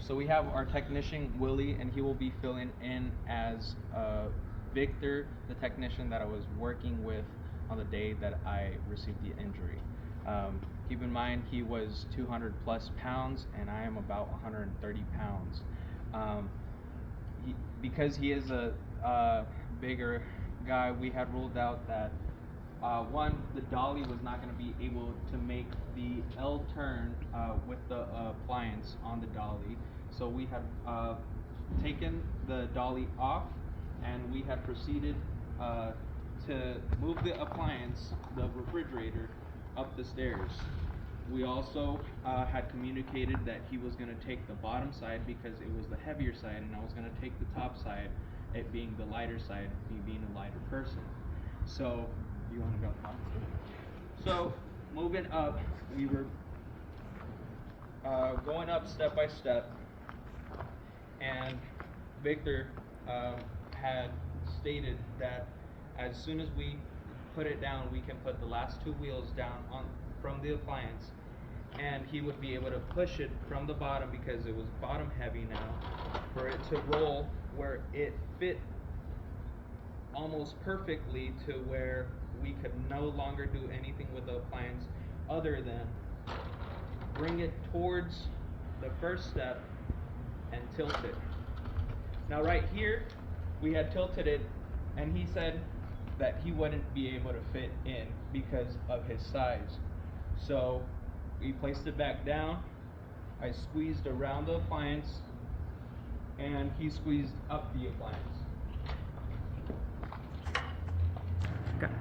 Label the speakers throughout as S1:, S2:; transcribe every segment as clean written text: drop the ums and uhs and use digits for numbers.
S1: So we have our technician Willie, and he will be filling in as Victor, the technician that I was working with on the day that I received the injury. Keep in mind he was 200 plus pounds, and I am about 130 pounds. Because he is a bigger guy, we had ruled out that one, the dolly was not going to be able to make the L turn with the appliance on the dolly. So we had taken the dolly off, and we had proceeded to move the appliance, the refrigerator, up the stairs. We also had communicated that he was going to take the bottom side because it was the heavier side, and I was going to take the top side, it being the lighter side, me being a lighter person. So you want to go top? So moving up, we were going up step by step, and Victor had stated that as soon as we put it down, we can put the last two wheels down from the appliance, and he would be able to push it from the bottom because it was bottom heavy now, for it to roll where it fit almost perfectly to where we could no longer do anything with the appliance other than bring it towards the first step and tilt it. Now right here, we had tilted it, and he said that he wouldn't be able to fit in because of his size. So we placed it back down, I squeezed around the appliance, and he squeezed up the appliance. Okay.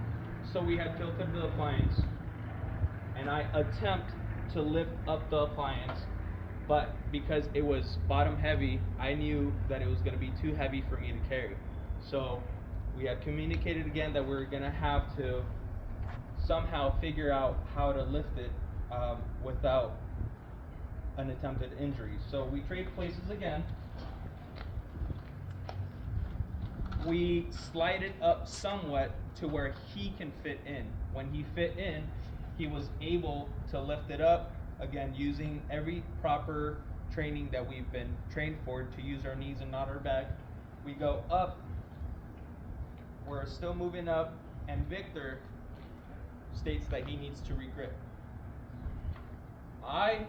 S1: So we had tilted the appliance, and I attempt to lift up the appliance, but because it was bottom heavy, I knew that it was going to be too heavy for me to carry. So we had communicated again that we were going to have to somehow figure out how to lift it without an attempted injury. So we trade places again. We slide it up somewhat to where he can fit in. When he fit in, he was able to lift it up, again using every proper training that we've been trained for, to use our knees and not our back. We go up, we're still moving up, and Victor states that he needs to regrip. I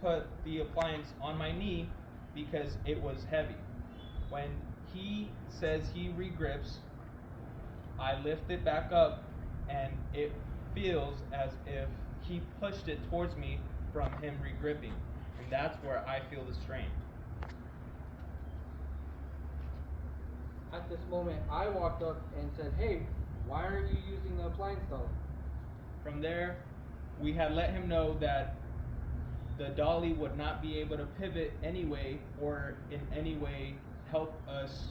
S1: put the appliance on my knee because it was heavy. When he says he regrips, I lift it back up, and it feels as if he pushed it towards me from him regripping, and that's where I feel the strain.
S2: At this moment, I walked up and said, "Hey, why aren't you using the appliance dolly?"
S1: From there, we had let him know that the dolly would not be able to pivot anyway or in any way help us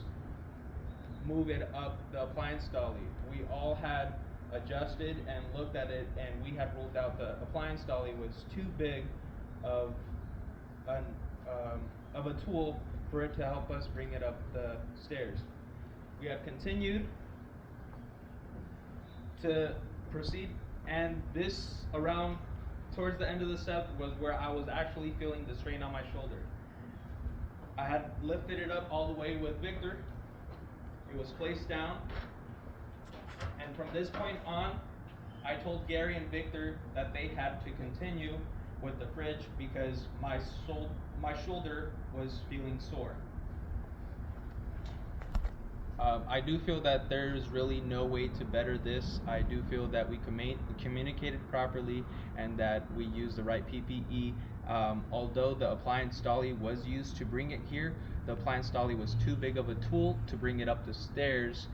S1: move it up the appliance dolly. We all had adjusted and looked at it, and we had ruled out the appliance dolly was too big of a tool for it to help us bring it up the stairs. We have continued to proceed, and this around towards the end of the step was where I was actually feeling the strain on my shoulder. I had lifted it up all the way with Victor. It was placed down, and from this point on, I told Gary and Victor that they had to continue with the fridge because my shoulder was feeling sore. I do feel that there's really no way to better this. I do feel that we communicated properly and that we used the right PPE. Although the appliance dolly was used to bring it here, the appliance dolly was too big of a tool to bring it up the stairs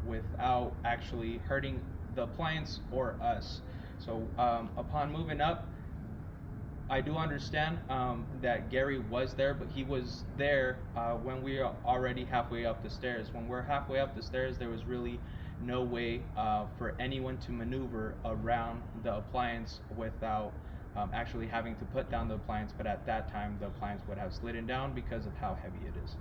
S1: without actually hurting the appliance or us. So upon moving up, I do understand that Gary was there, but he was there when we are already halfway up the stairs. When we're halfway up the stairs, there was really no way for anyone to maneuver around the appliance without actually having to put down the appliance, but at that time the appliance would have slidden down because of how heavy it is.